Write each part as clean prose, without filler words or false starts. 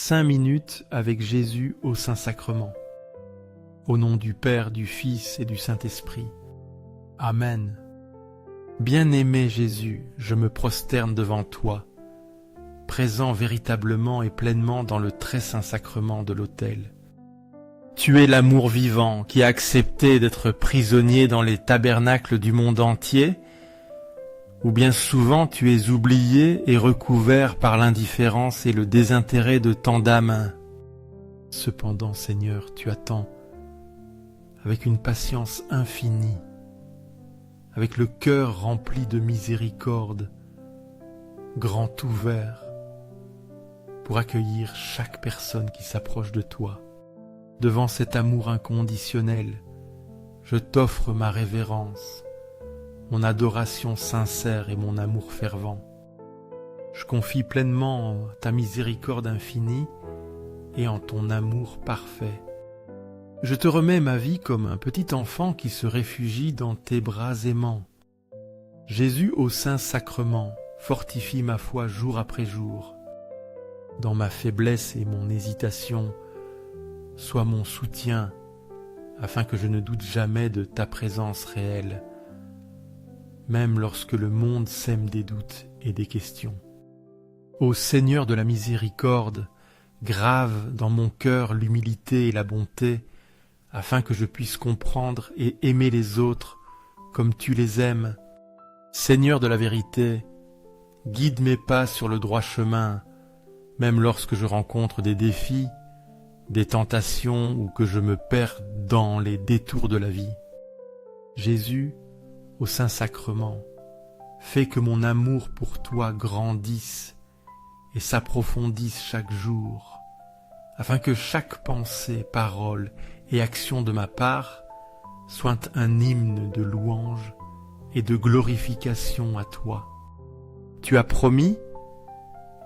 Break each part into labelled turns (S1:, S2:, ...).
S1: 5 minutes avec Jésus au Saint-Sacrement. Au nom du Père, du Fils et du Saint-Esprit. Amen. Bien-aimé Jésus, je me prosterne devant toi, présent véritablement et pleinement dans le très saint sacrement de l'autel. Tu es l'amour vivant qui a accepté d'être prisonnier dans les tabernacles du monde entier, ou bien souvent tu es oublié et recouvert par l'indifférence et le désintérêt de tant d'âmes. Cependant, Seigneur, tu attends avec une patience infinie, avec le cœur rempli de miséricorde, grand ouvert, pour accueillir chaque personne qui s'approche de toi. Devant cet amour inconditionnel, je t'offre ma révérence, mon adoration sincère et mon amour fervent. Je confie pleinement en ta miséricorde infinie et en ton amour parfait. Je te remets ma vie comme un petit enfant qui se réfugie dans tes bras aimants. Jésus au Saint-Sacrement fortifie ma foi jour après jour. Dans ma faiblesse et mon hésitation, sois mon soutien, afin que je ne doute jamais de ta présence réelle, même lorsque le monde sème des doutes et des questions. Ô Seigneur de la miséricorde, grave dans mon cœur l'humilité et la bonté, afin que je puisse comprendre et aimer les autres comme tu les aimes. Seigneur de la vérité, guide mes pas sur le droit chemin, même lorsque je rencontre des défis, des tentations ou que je me perds dans les détours de la vie. Jésus, au Saint-Sacrement, fais que mon amour pour toi grandisse et s'approfondisse chaque jour, afin que chaque pensée, parole et action de ma part soit un hymne de louange et de glorification à toi. Tu as promis,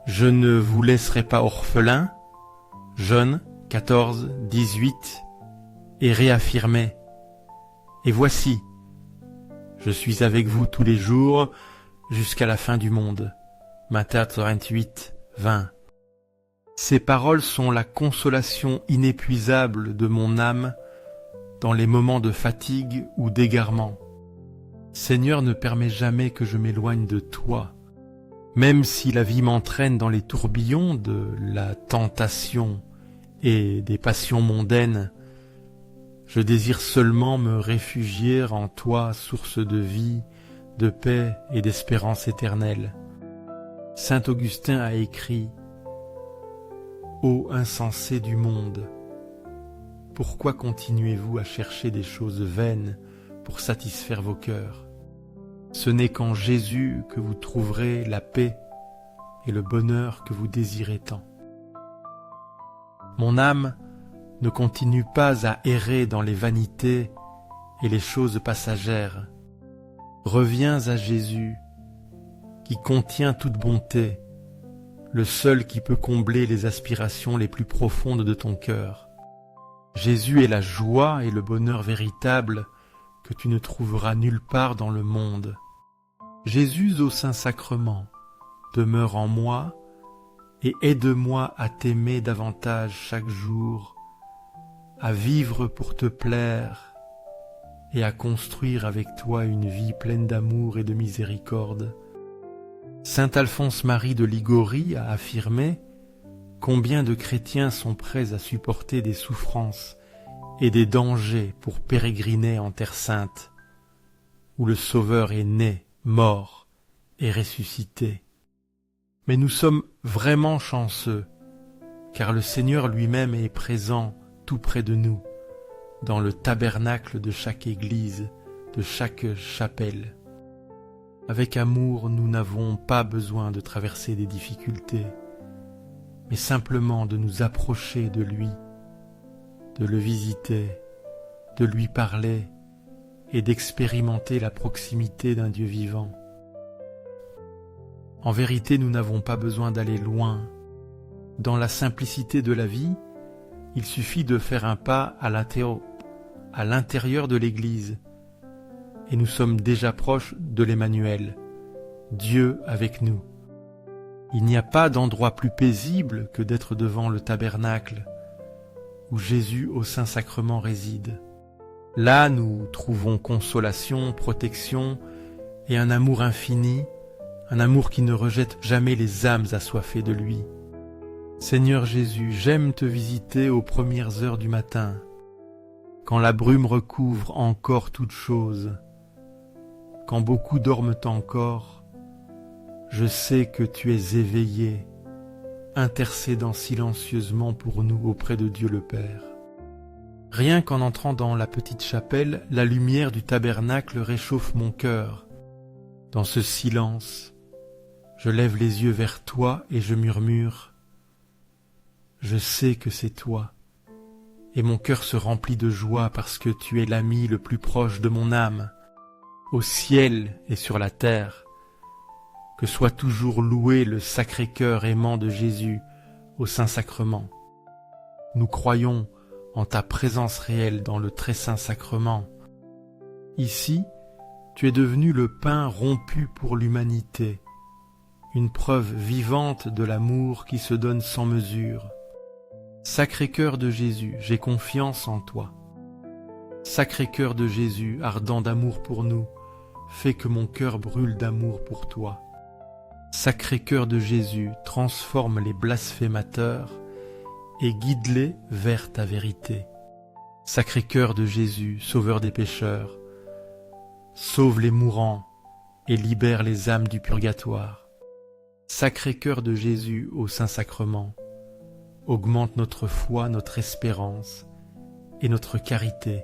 S1: je ne vous laisserai pas orphelin, Jeûne 14, 18, et réaffirmé, et voici, je suis avec vous tous les jours jusqu'à la fin du monde. Matthieu 28, 20. Ces paroles sont la consolation inépuisable de mon âme dans les moments de fatigue ou d'égarement. Seigneur, ne permets jamais que je m'éloigne de toi, même si la vie m'entraîne dans les tourbillons de la tentation et des passions mondaines. Je désire seulement me réfugier en toi, source de vie, de paix et d'espérance éternelle. Saint Augustin a écrit: Ô insensés du monde, pourquoi continuez-vous à chercher des choses vaines pour satisfaire vos cœurs? Ce n'est qu'en Jésus que vous trouverez la paix et le bonheur que vous désirez tant. Mon âme ne continue pas à errer dans les vanités et les choses passagères. Reviens à Jésus, qui contient toute bonté, le seul qui peut combler les aspirations les plus profondes de ton cœur. Jésus est la joie et le bonheur véritable que tu ne trouveras nulle part dans le monde. Jésus au Saint-Sacrement, demeure en moi et aide-moi à t'aimer davantage chaque jour, à vivre pour te plaire et à construire avec toi une vie pleine d'amour et de miséricorde. Saint Alphonse-Marie de Ligorie a affirmé combien de chrétiens sont prêts à supporter des souffrances et des dangers pour pérégriner en Terre Sainte, où le Sauveur est né, mort et ressuscité. Mais nous sommes vraiment chanceux, car le Seigneur lui-même est présent tout près de nous, dans le tabernacle de chaque église, de chaque chapelle. Avec amour, nous n'avons pas besoin de traverser des difficultés, mais simplement de nous approcher de lui, de le visiter, de lui parler et d'expérimenter la proximité d'un Dieu vivant. En vérité, nous n'avons pas besoin d'aller loin. Dans la simplicité de la vie, il suffit de faire un pas à l'intérieur de l'Église, et nous sommes déjà proches de l'Emmanuel, Dieu avec nous. Il n'y a pas d'endroit plus paisible que d'être devant le tabernacle, où Jésus au Saint-Sacrement réside. Là, nous trouvons consolation, protection et un amour infini, un amour qui ne rejette jamais les âmes assoiffées de lui. Seigneur Jésus, j'aime te visiter aux premières heures du matin, quand la brume recouvre encore toutes choses, quand beaucoup dorment encore, je sais que tu es éveillé, intercédant silencieusement pour nous auprès de Dieu le Père. Rien qu'en entrant dans la petite chapelle, la lumière du tabernacle réchauffe mon cœur. Dans ce silence, je lève les yeux vers toi et je murmure « Je sais que c'est toi ». Et mon cœur se remplit de joie parce que tu es l'ami le plus proche de mon âme, au ciel et sur la terre. Que soit toujours loué le Sacré-Cœur aimant de Jésus au Saint-Sacrement. Nous croyons en ta présence réelle dans le très saint sacrement. Ici, tu es devenu le pain rompu pour l'humanité, une preuve vivante de l'amour qui se donne sans mesure. Sacré-Cœur de Jésus, j'ai confiance en toi. Sacré-Cœur de Jésus, ardent d'amour pour nous, fais que mon cœur brûle d'amour pour toi. Sacré-Cœur de Jésus, transforme les blasphémateurs et guide-les vers ta vérité. Sacré-Cœur de Jésus, sauveur des pécheurs, sauve les mourants et libère les âmes du purgatoire. Sacré-Cœur de Jésus au Saint-Sacrement, augmente notre foi, notre espérance et notre charité,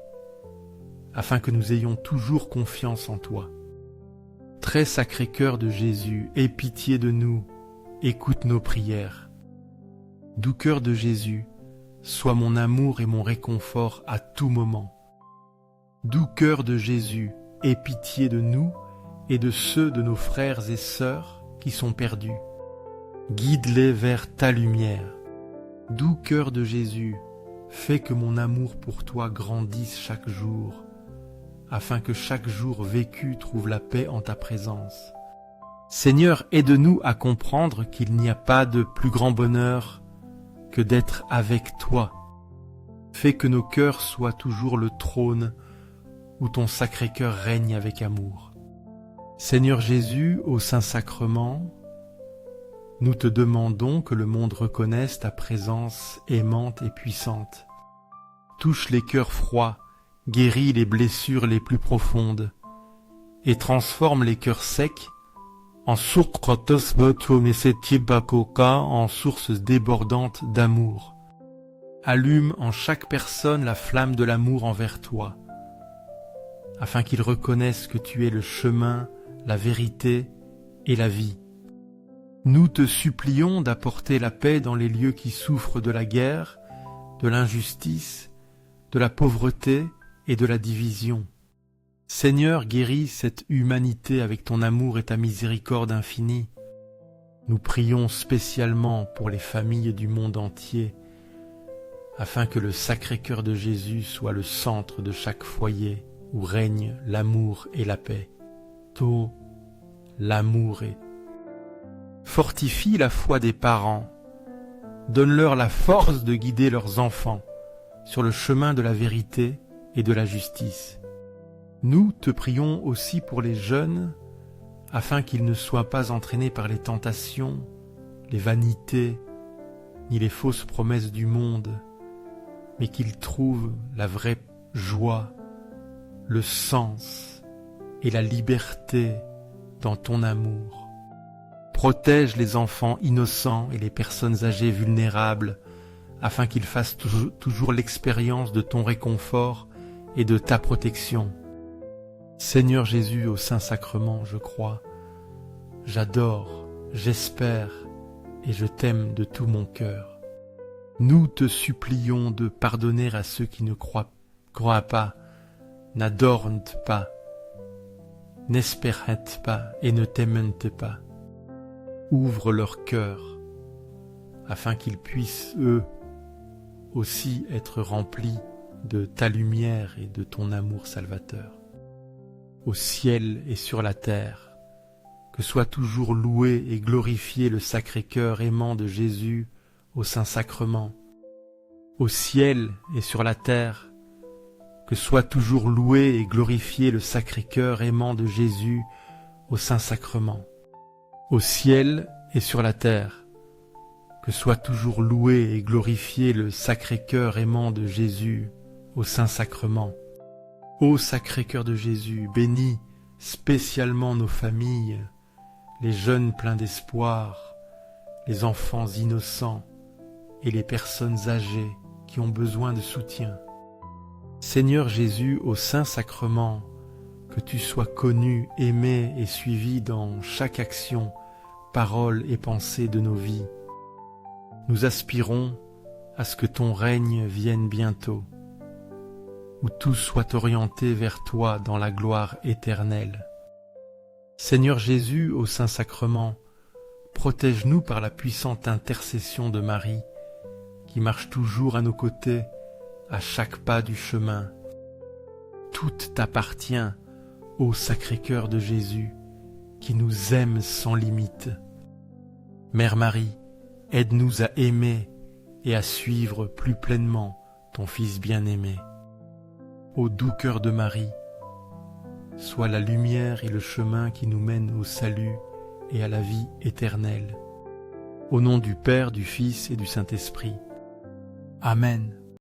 S1: afin que nous ayons toujours confiance en toi. Très sacré cœur de Jésus, aie pitié de nous, écoute nos prières. Doux cœur de Jésus, sois mon amour et mon réconfort à tout moment. Doux cœur de Jésus, aie pitié de nous et de ceux de nos frères et sœurs qui sont perdus. Guide-les vers ta lumière. Doux cœur de Jésus, fais que mon amour pour toi grandisse chaque jour, afin que chaque jour vécu trouve la paix en ta présence. Seigneur, aide-nous à comprendre qu'il n'y a pas de plus grand bonheur que d'être avec toi. Fais que nos cœurs soient toujours le trône où ton Sacré-Cœur règne avec amour. Seigneur Jésus, au Saint-Sacrement, nous te demandons que le monde reconnaisse ta présence aimante et puissante. Touche les cœurs froids, guéris les blessures les plus profondes et transforme les cœurs secs en sources débordantes d'amour. Allume en chaque personne la flamme de l'amour envers toi, afin qu'ils reconnaissent que tu es le chemin, la vérité et la vie. Nous te supplions d'apporter la paix dans les lieux qui souffrent de la guerre, de l'injustice, de la pauvreté et de la division. Seigneur, guéris cette humanité avec ton amour et ta miséricorde infinie. Nous prions spécialement pour les familles du monde entier, afin que le Sacré-Cœur de Jésus soit le centre de chaque foyer où règne l'amour et la paix. Toi, l'amour est. Fortifie la foi des parents. Donne-leur la force de guider leurs enfants sur le chemin de la vérité et de la justice. Nous te prions aussi pour les jeunes, afin qu'ils ne soient pas entraînés par les tentations, les vanités, ni les fausses promesses du monde, mais qu'ils trouvent la vraie joie, le sens et la liberté dans ton amour. Protège les enfants innocents et les personnes âgées vulnérables, afin qu'ils fassent toujours l'expérience de ton réconfort et de ta protection. Seigneur Jésus, au Saint-Sacrement, je crois, j'adore, j'espère et je t'aime de tout mon cœur. Nous te supplions de pardonner à ceux qui ne croient pas, n'adorent pas, n'espèrent pas et ne t'aiment pas. Ouvre leur cœur, afin qu'ils puissent, eux, aussi être remplis de ta lumière et de ton amour salvateur. Au ciel et sur la terre, que soit toujours loué et glorifié le Sacré-Cœur aimant de Jésus au Saint-Sacrement. Au ciel et sur la terre, que soit toujours loué et glorifié le Sacré-Cœur aimant de Jésus au Saint-Sacrement. Au ciel et sur la terre, que soit toujours loué et glorifié le Sacré-Cœur aimant de Jésus au Saint-Sacrement. Ô Sacré-Cœur de Jésus, bénis spécialement nos familles, les jeunes pleins d'espoir, les enfants innocents et les personnes âgées qui ont besoin de soutien. Seigneur Jésus, au Saint-Sacrement, que tu sois connu, aimé et suivi dans chaque action, parole et pensée de nos vies. Nous aspirons à ce que ton règne vienne bientôt, où tout soit orienté vers toi dans la gloire éternelle. Seigneur Jésus, au Saint-Sacrement, protège-nous par la puissante intercession de Marie, qui marche toujours à nos côtés, à chaque pas du chemin. Tout t'appartient, ô Sacré-Cœur de Jésus, qui nous aime sans limite. Mère Marie, aide-nous à aimer et à suivre plus pleinement ton Fils bien-aimé. Ô doux cœur de Marie, sois la lumière et le chemin qui nous mènent au salut et à la vie éternelle. Au nom du Père, du Fils et du Saint-Esprit. Amen.